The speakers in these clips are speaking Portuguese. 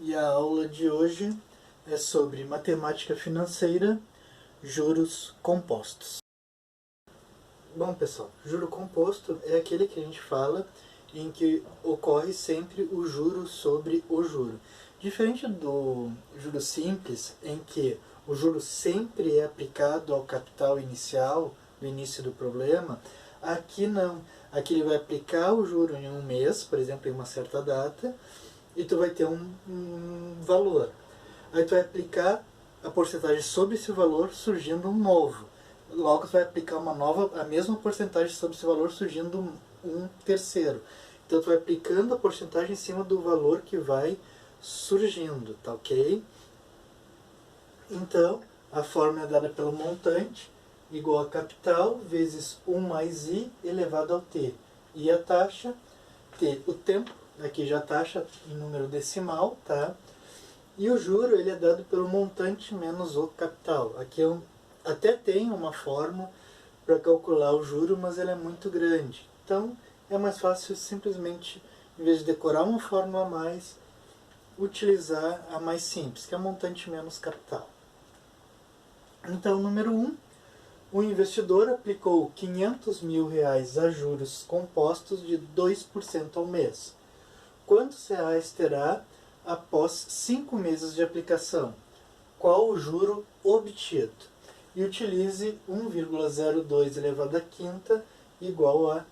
e a aula de hoje é sobre matemática financeira, juros compostos. Bom, pessoal, juro composto é aquele que a gente fala em que ocorre sempre o juro sobre o juro. Diferente do juro simples, em que o juro sempre é aplicado ao capital inicial, no início do problema, aqui não. Aqui ele vai aplicar o juro em um mês, por exemplo, em uma certa data, e tu vai ter um valor. Aí tu vai aplicar a porcentagem sobre esse valor surgindo um novo. Logo tu vai aplicar a mesma porcentagem sobre esse valor surgindo um terceiro. Então tu vai aplicando a porcentagem em cima do valor que vai surgindo, tá ok? Então a fórmula é dada pelo montante igual a capital vezes 1 mais i elevado ao t. E a taxa, t, o tempo, aqui já a taxa em número decimal, tá? E o juro ele é dado pelo montante menos o capital. Aqui até tem uma fórmula para calcular o juro, mas ela é muito grande. Então é mais fácil simplesmente, em vez de decorar uma fórmula a mais, utilizar a mais simples, que é montante menos capital. Então, número 1, o investidor aplicou R$500 mil a juros compostos de 2% ao mês. Quantos reais terá após 5 meses de aplicação? Qual o juro obtido? E utilize 1,02 elevado à quinta igual a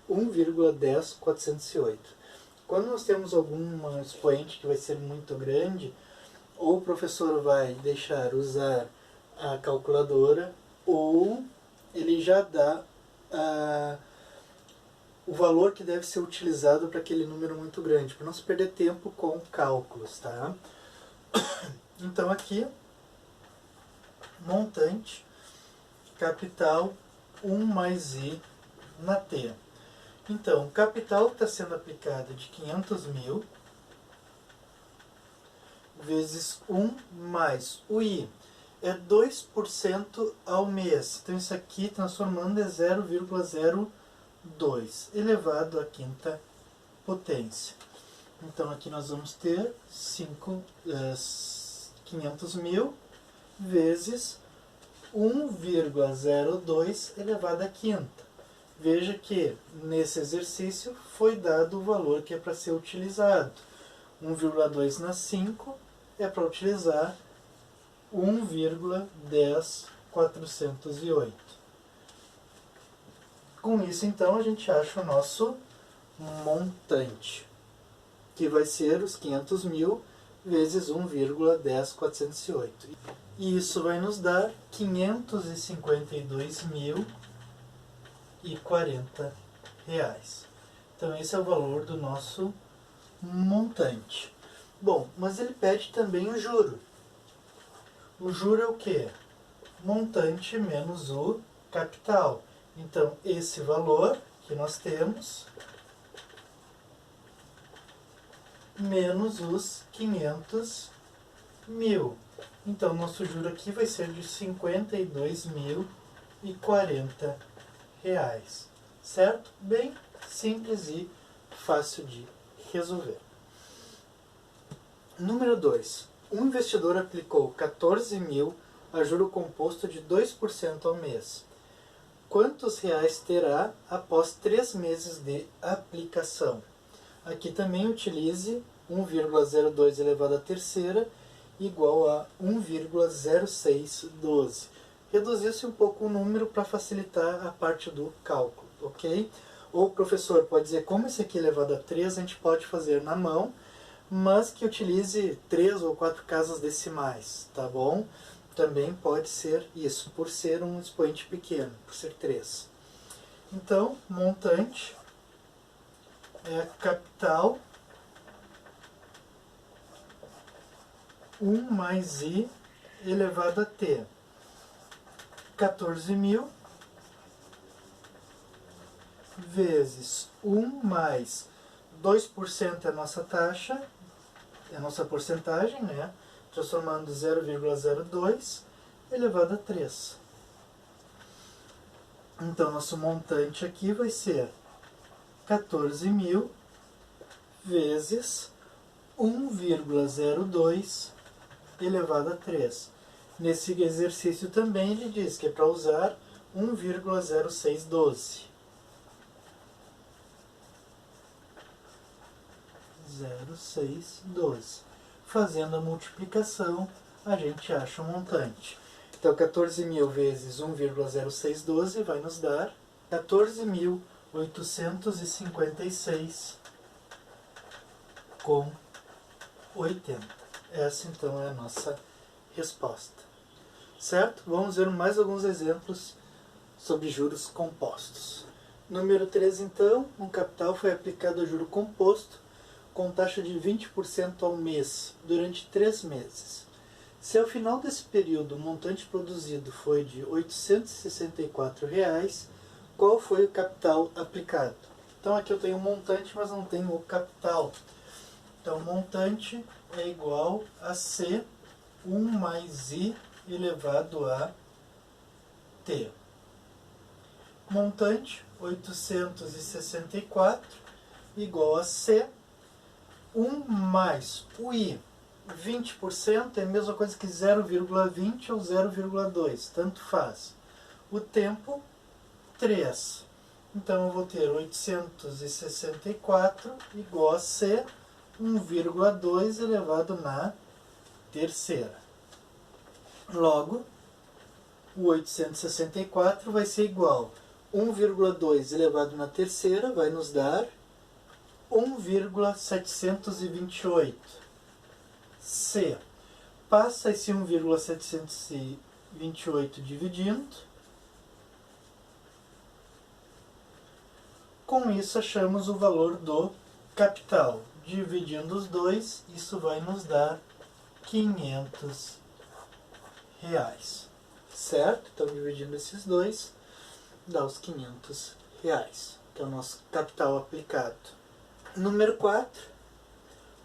1,10408. Quando nós temos algum expoente que vai ser muito grande, ou o professor vai deixar usar a calculadora, ou ele já dá o valor que deve ser utilizado para aquele número muito grande, para não se perder tempo com cálculos, tá? Então aqui, montante, capital, 1 mais i na t. Então, o capital está sendo aplicado de 500 mil vezes 1 mais o i. É 2% ao mês. Então isso aqui, transformando, é 0,02 elevado à quinta potência. Então aqui nós vamos ter 500 mil vezes 1,02 elevado à quinta. Veja que nesse exercício foi dado o valor que é para ser utilizado. 1,2 na 5 é para utilizar 1,10408. Com isso, então, a gente acha o nosso montante, que vai ser os 500 mil vezes 1,10408. E isso vai nos dar R$552.040. Então, esse é o valor do nosso montante. Bom, mas ele pede também o juro. O juro é o quê? Montante menos o capital. Então, esse valor que nós temos, menos os 500 mil. Então, nosso juro aqui vai ser de R$52.040. Certo? Bem simples e fácil de resolver. Número 2. Um investidor aplicou 14 mil a juro composto de 2% ao mês. Quantos reais terá após 3 meses de aplicação? Aqui também utilize 1,02 elevado à terceira igual a 1,0612. Reduziu-se um pouco o número para facilitar a parte do cálculo, ok? Ou o professor pode dizer, como esse aqui é elevado a 3, a gente pode fazer na mão, mas que utilize 3 ou 4 casas decimais, tá bom? Também pode ser isso, por ser um expoente pequeno, por ser 3. Então, montante é capital 1 mais i elevado a t. 14 mil vezes 1 mais 2% é a nossa taxa, é a nossa porcentagem, né? Transformando 0,02 elevado a 3. Então, nosso montante aqui vai ser 14 mil vezes 1,02 elevado a 3. Nesse exercício também ele diz que é para usar 1,0612. 0,612. Fazendo a multiplicação, a gente acha o montante. Então, 14.000 vezes 1,0612 vai nos dar 14.856,80. Essa, então, é a nossa resposta. Certo? Vamos ver mais alguns exemplos sobre juros compostos. Número 3, então, um capital foi aplicado a juro composto com taxa de 20% ao mês, durante 3 meses. Se ao final desse período o montante produzido foi de R$ 864, qual foi o capital aplicado? Então aqui eu tenho o montante, mas não tenho o capital. Então o montante é igual a C, 1 mais I elevado a T. Montante 864 igual a C, 1 mais o I. 20% é a mesma coisa que 0,20 ou 0,2, tanto faz. O tempo, 3. Então eu vou ter 864 igual a C, 1,2 elevado na terceira. Logo, o 864 vai ser igual a 1,2 elevado na terceira, vai nos dar 1,728. C. Passa esse 1,728 dividindo. Com isso, achamos o valor do capital. Dividindo os dois, isso vai nos dar R$500. Certo? Então, dividindo esses dois, dá os R$500, que é o nosso capital aplicado. Número 4.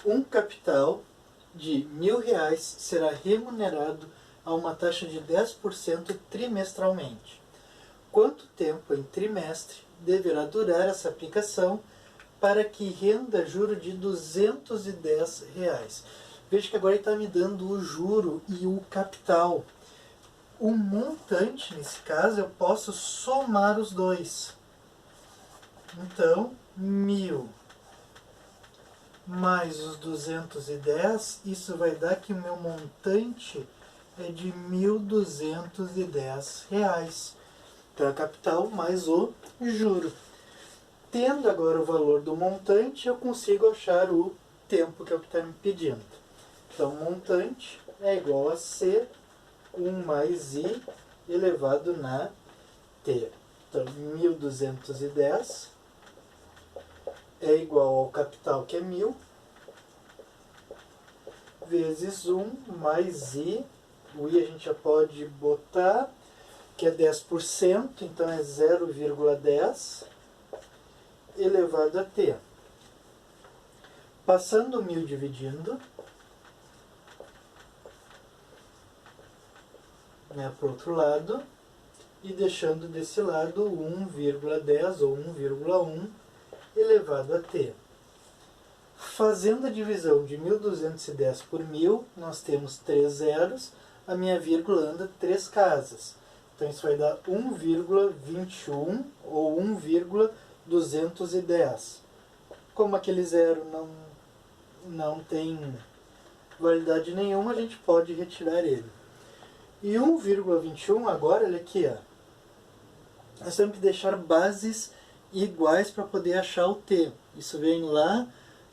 Um capital de R$1.000 será remunerado a uma taxa de 10% trimestralmente. Quanto tempo em trimestre deverá durar essa aplicação para que renda juro de R$210? Veja que agora ele está me dando o juro e o capital. O montante, nesse caso, eu posso somar os dois. Então, 1.000 mais os 210, isso vai dar que o meu montante é de R$1.210. Então, a capital mais o juro. Tendo agora o valor do montante, eu consigo achar o tempo que é o que está me pedindo. Então, o montante é igual a C, 1 mais I elevado na T. Então, 1.210 é igual ao capital, que é 1.000, vezes 1 mais I. O I a gente já pode botar, que é 10%, então é 0,10 elevado a T. Passando o 1.000 dividindo, para o outro lado, e deixando desse lado 1,10 ou 1,1 elevado a T. Fazendo a divisão de 1.210 por 1.000, nós temos 3 zeros, a minha vírgula anda 3 casas. Então isso vai dar 1,21 ou 1,210. Como aquele zero não tem validade nenhuma, a gente pode retirar ele. E 1,21 agora, olha aqui, ó. Nós temos que deixar bases iguais para poder achar o t. Isso vem lá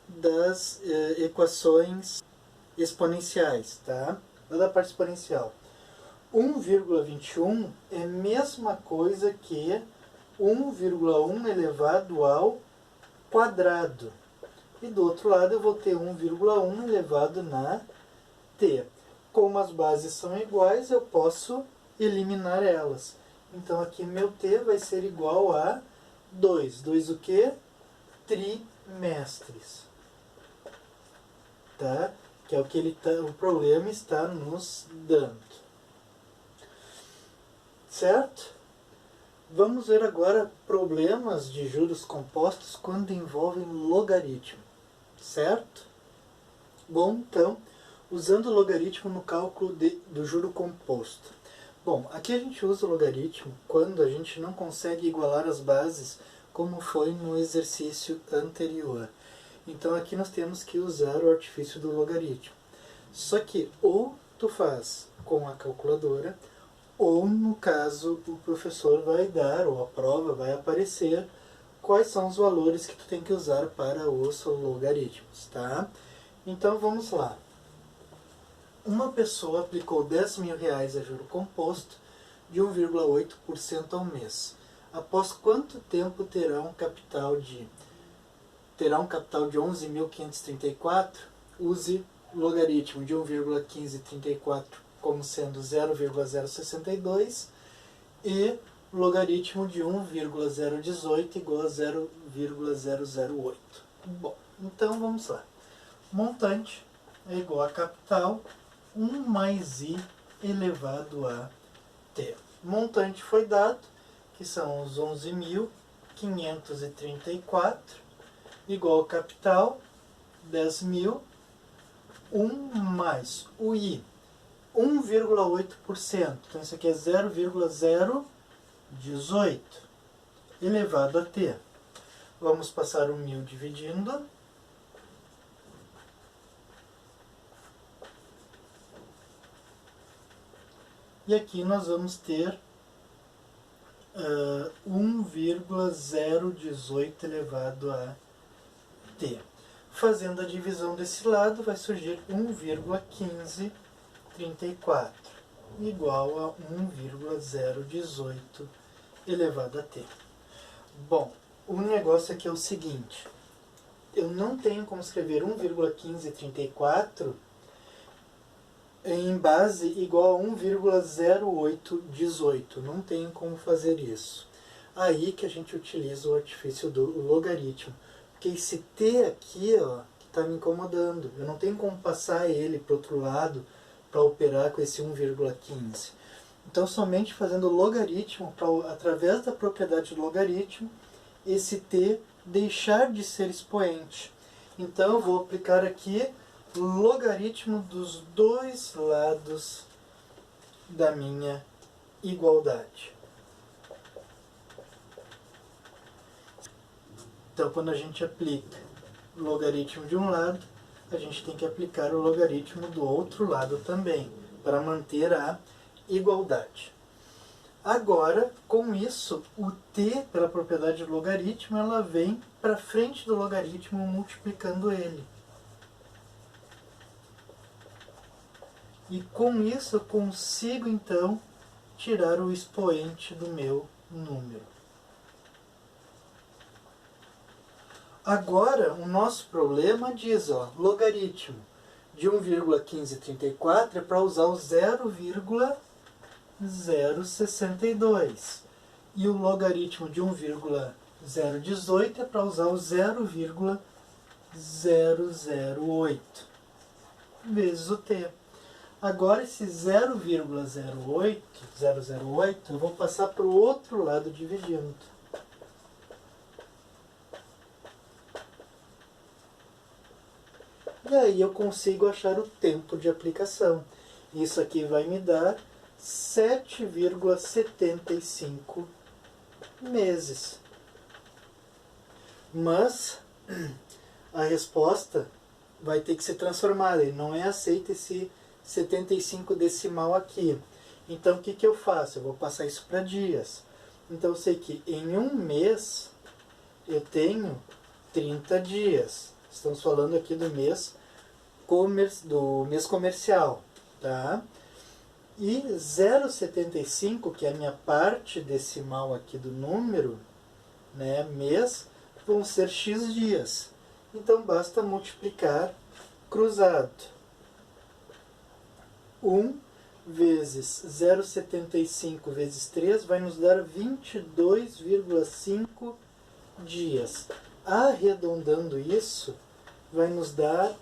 das equações exponenciais, tá? Lá da parte exponencial. 1,21 é a mesma coisa que 1,1 elevado ao quadrado. E do outro lado eu vou ter 1,1 elevado na t. Como as bases são iguais, eu posso eliminar elas. Então aqui meu t vai ser igual a 2. 2 o quê? Trimestres. Tá? Que é o que o problema está nos dando. Certo? Vamos ver agora problemas de juros compostos quando envolvem logaritmo. Certo? Bom, então, usando o logaritmo no cálculo do juro composto. Bom, aqui a gente usa o logaritmo quando a gente não consegue igualar as bases, como foi no exercício anterior. Então aqui nós temos que usar o artifício do logaritmo. Só que ou tu faz com a calculadora, ou no caso o professor vai dar, ou a prova vai aparecer, quais são os valores que tu tem que usar para os logaritmos, tá? Então vamos lá. Uma pessoa aplicou 10 mil reais a juro composto de 1,8% ao mês. Após quanto tempo terá um capital de 11.534? Use o logaritmo de 1,1534 como sendo 0,062 e logaritmo de 1,018 igual a 0,008. Bom, então vamos lá. Montante é igual a capital 1 mais i elevado a t. Montante foi dado, que são os 11.534, igual a capital 10.000, 1 mais o i, 1,8%. Então isso aqui é 0,018 elevado a t. Vamos passar o 1.000 dividindo. E aqui nós vamos ter 1,018 elevado a t. Fazendo a divisão desse lado, vai surgir 1,1534 igual a 1,018 elevado a t. Bom, o negócio aqui é o seguinte. Eu não tenho como escrever 1,1534 em base igual a 1,0818. Não tem como fazer isso. Aí que a gente utiliza o artifício do logaritmo. Porque esse t aqui, ó, que está me incomodando. Eu não tenho como passar ele para o outro lado para operar com esse 1,15. Então, somente fazendo o logaritmo, através da propriedade do logaritmo, esse t deixar de ser expoente. Então, eu vou aplicar aqui logaritmo dos dois lados da minha igualdade. Então, quando a gente aplica o logaritmo de um lado, a gente tem que aplicar o logaritmo do outro lado também, para manter a igualdade. Agora, com isso, o t, pela propriedade do logaritmo, ela vem para frente do logaritmo multiplicando ele. E com isso eu consigo, então, tirar o expoente do meu número. Agora, o nosso problema diz, ó, logaritmo de 1,1534 é para usar o 0,062. E o logaritmo de 1,018 é para usar o 0,008 vezes o t. Agora esse 0,008 eu vou passar para o outro lado dividindo. E aí eu consigo achar o tempo de aplicação. Isso aqui vai me dar 7,75 meses. Mas a resposta vai ter que ser transformada. Ele não é aceito esse 75 decimal aqui. Então o que eu faço? Eu vou passar isso para dias. Então eu sei que em um mês eu tenho 30 dias. Estamos falando aqui do mês comercial, tá? E 0,75, que é a minha parte decimal aqui do número, né, mês, vão ser x dias. Então basta multiplicar cruzado. 1 vezes 0,75 vezes 3 vai nos dar 22,5 dias. Arredondando isso, vai nos dar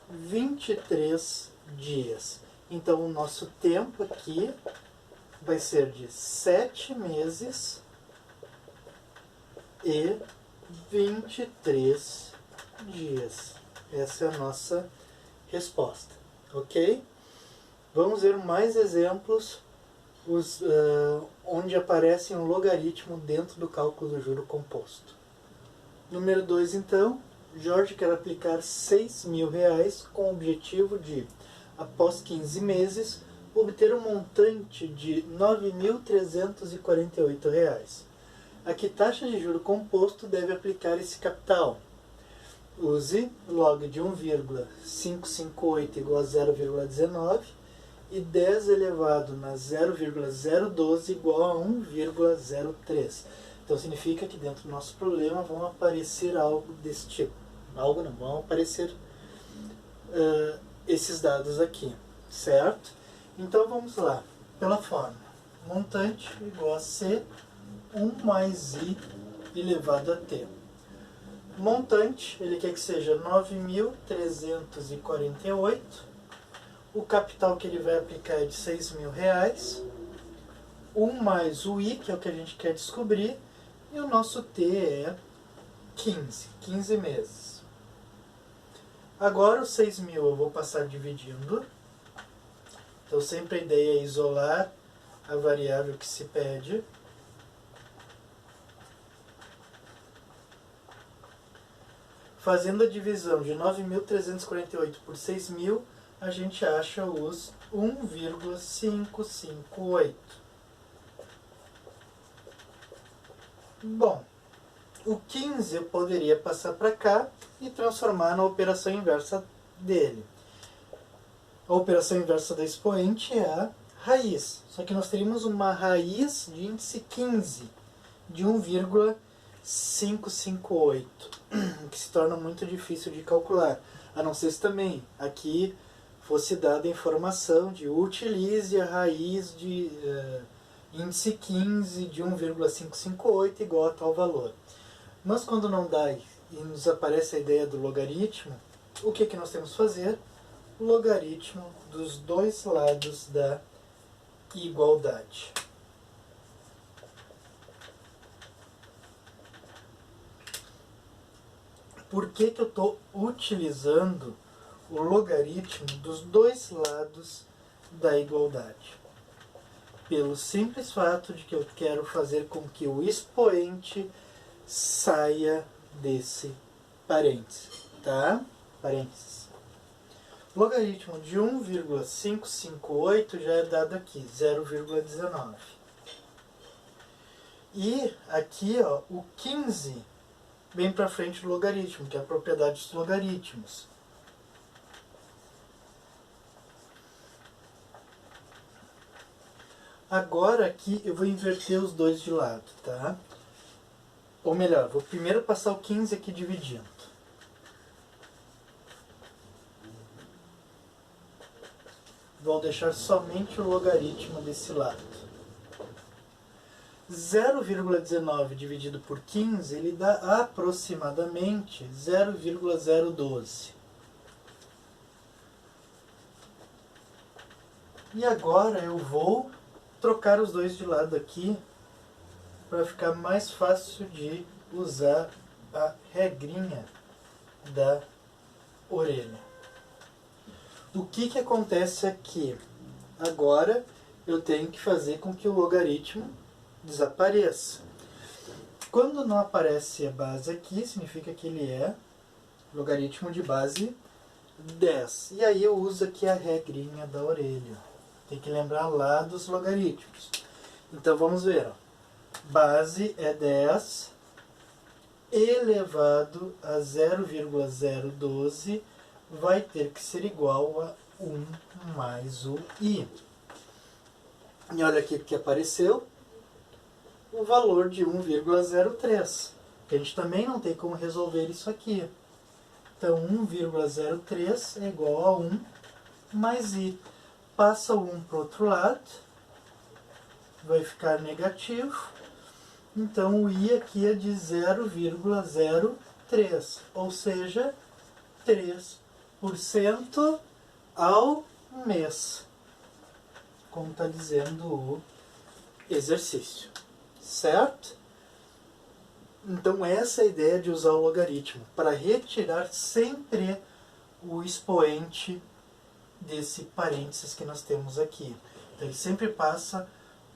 23 dias. Então, o nosso tempo aqui vai ser de 7 meses e 23 dias. Essa é a nossa resposta, ok? Vamos ver mais exemplos onde aparecem um logaritmo dentro do cálculo do juro composto. Número 2, então, Jorge quer aplicar R$6.000 com o objetivo de, após 15 meses, obter um montante de R$9.348. A que taxa de juro composto deve aplicar esse capital? Use log de 1,558 igual a 0,19 e 10 elevado na 0,012 igual a 1,03. Então significa que dentro do nosso problema vão aparecer algo desse tipo. Algo não, vão aparecer esses dados aqui, certo? Então vamos lá, pela fórmula. Montante igual a C, 1 mais I elevado a T. Montante, ele quer que seja 9.348. O capital que ele vai aplicar é de R$6.000. 1 mais o I, que é o que a gente quer descobrir. E o nosso T é 15 meses. Agora os 6.000 eu vou passar dividindo. Então sempre a ideia é isolar a variável que se pede. Fazendo a divisão de 9.348 por 6.000, a gente acha os 1,558. Bom, o 15 eu poderia passar para cá e transformar na operação inversa dele. A operação inversa da expoente é a raiz. Só que nós teríamos uma raiz de índice 15, de 1,558, que se torna muito difícil de calcular. A não ser se também aqui fosse dada a informação de utilize a raiz de índice 15 de 1,558 igual a tal valor. Mas quando não dá e nos aparece a ideia do logaritmo, o que nós temos que fazer? Logaritmo dos dois lados da igualdade. Por que eu estou utilizando o logaritmo dos dois lados da igualdade? Pelo simples fato de que eu quero fazer com que o expoente saia desse parênteses, tá? Parênteses. Logaritmo de 1,558 já é dado aqui, 0,19. E aqui, ó, o 15 vem para frente do logaritmo, que é a propriedade dos logaritmos. Agora aqui eu vou inverter os dois de lado, tá? Ou melhor, vou primeiro passar o 15 aqui dividindo. Vou deixar somente o logaritmo desse lado. 0,19 dividido por 15, ele dá aproximadamente 0,012. E agora eu vou trocar os dois de lado aqui para ficar mais fácil de usar a regrinha da orelha. O que acontece aqui? Agora eu tenho que fazer com que o logaritmo desapareça. Quando não aparece a base aqui, significa que ele é logaritmo de base 10. E aí eu uso aqui a regrinha da orelha. Tem que lembrar lá dos logaritmos. Então vamos ver. Ó. Base é 10 elevado a 0,012 vai ter que ser igual a 1 mais o i. E olha aqui o que apareceu. O valor de 1,03. A gente também não tem como resolver isso aqui. Então 1,03 é igual a 1 mais i. Passa o 1 para o outro lado. Vai ficar negativo. Então o i aqui é de 0,03. Ou seja, 3% ao mês. Como está dizendo o exercício. Certo? Então essa é a ideia de usar o logaritmo, para retirar sempre o expoente desse parênteses que nós temos aqui. Então ele sempre passa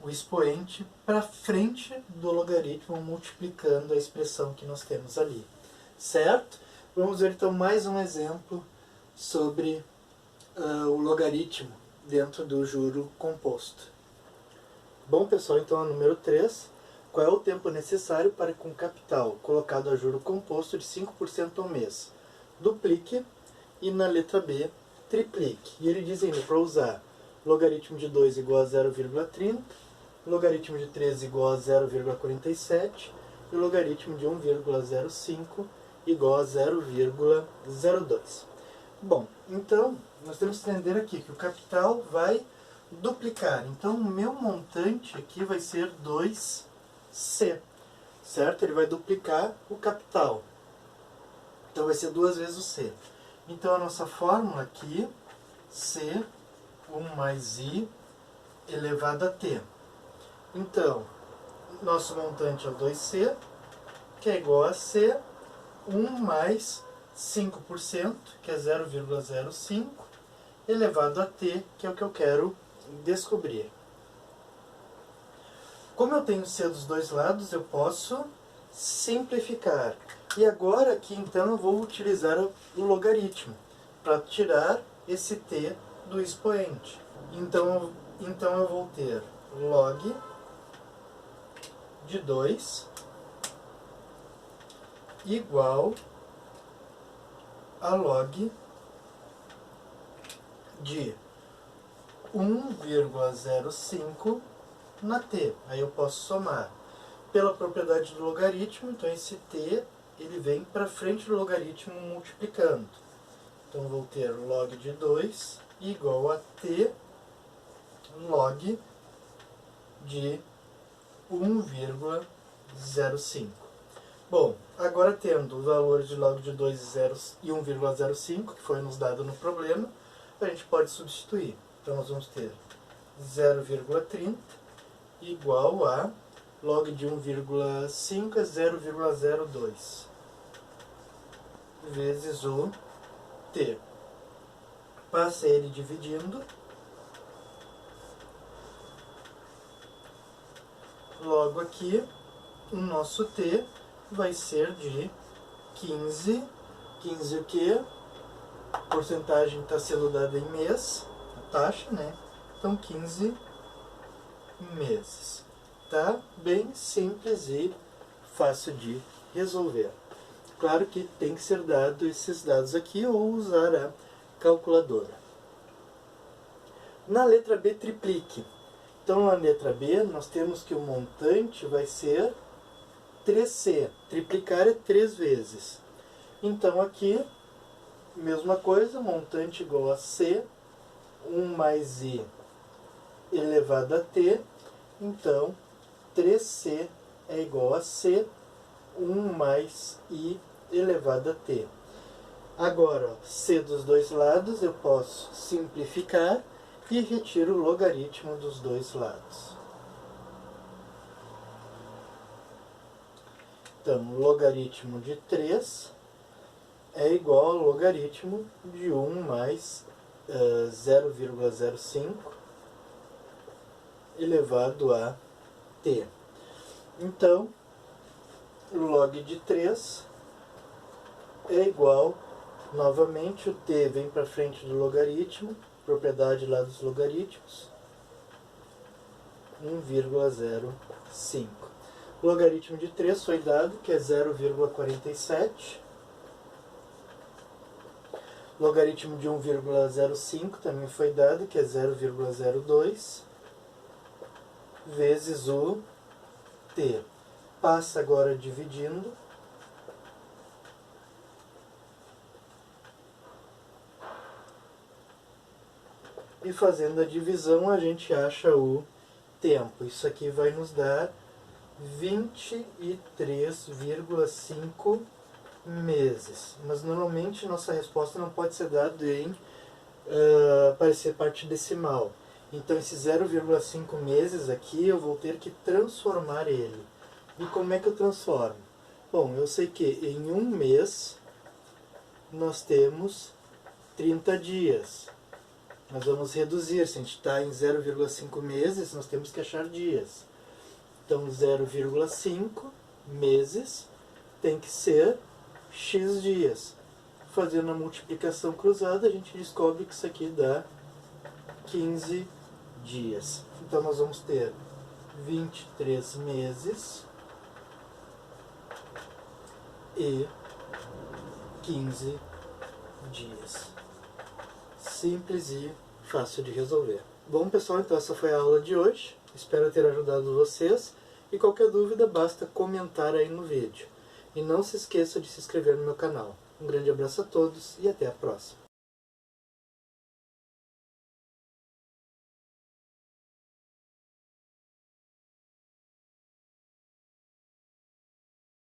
o expoente para frente do logaritmo, multiplicando a expressão que nós temos ali. Certo? Vamos ver então mais um exemplo sobre o logaritmo dentro do juro composto. Bom, pessoal, então a número 3. Qual é o tempo necessário para que um capital colocado a juro composto de 5% ao mês duplique e na letra B triplique? E ele diz ainda para usar logaritmo de 2 igual a 0,30, logaritmo de 3 igual a 0,47 e logaritmo de 1,05 igual a 0,02. Bom, então nós temos que entender aqui que o capital vai duplicar. Então o meu montante aqui vai ser 2C, certo? Ele vai duplicar o capital. Então vai ser 2 vezes o C. Então a nossa fórmula aqui, C, 1 mais I elevado a T. Então, nosso montante é o 2C, que é igual a C, 1 mais 5%, que é 0,05, elevado a T, que é o que eu quero descobrir. Como eu tenho C dos dois lados, eu posso simplificar. E agora aqui, então, eu vou utilizar o logaritmo para tirar esse T do expoente. Então eu vou ter log de 2 igual a log de 1,05 na t. Aí eu posso somar. Pela propriedade do logaritmo, então esse t ele vem para frente do logaritmo multiplicando. Então eu vou ter log de 2 igual a t log de 1,05. Bom, agora tendo os valores de log de 2 e 1,05, que foi nos dado no problema, a gente pode substituir. Então nós vamos ter 0,30 igual a log de 1,5 é 0,02 vezes o t. Passa ele dividindo. Logo aqui, o nosso t vai ser de 15. 15 o quê? A porcentagem está sendo dada em mês, a taxa, né? Então 15 meses. Tá bem simples e fácil de resolver. Claro que tem que ser dado esses dados aqui ou usar a calculadora. Na letra B, triplique. Então, na letra B, nós temos que o montante vai ser 3C. Triplicar é 3 vezes. Então, aqui, mesma coisa, montante igual a C, 1 mais I elevado a T. Então, 3C é igual a C, 1 mais I elevado a T. Agora, ó, C dos dois lados eu posso simplificar e retiro o logaritmo dos dois lados. Então, o logaritmo de 3 é igual ao logaritmo de 1 mais 0,05 elevado a t. Então, log de 3 é igual, novamente, o t vem para frente do logaritmo, propriedade lá dos logaritmos, 1,05. O logaritmo de 3 foi dado, que é 0,47. Logaritmo de 1,05 também foi dado, que é 0,02. Vezes o t. Passa agora dividindo. E fazendo a divisão a gente acha o tempo. Isso aqui vai nos dar 23,5 meses. Mas normalmente nossa resposta não pode ser dada em aparecer parte decimal. Então esse 0,5 meses aqui eu vou ter que transformar ele. E como é que eu transformo? Bom, eu sei que em um mês nós temos 30 dias. Nós vamos reduzir, se a gente está em 0,5 meses, nós temos que achar dias. Então 0,5 meses tem que ser x dias. Fazendo a multiplicação cruzada, a gente descobre que isso aqui dá 15 dias. Então nós vamos ter 23 meses e 15 dias. Simples e fácil de resolver. Bom, pessoal, então essa foi a aula de hoje. Espero ter ajudado vocês. E qualquer dúvida, basta comentar aí no vídeo. E não se esqueça de se inscrever no meu canal. Um grande abraço a todos e até a próxima.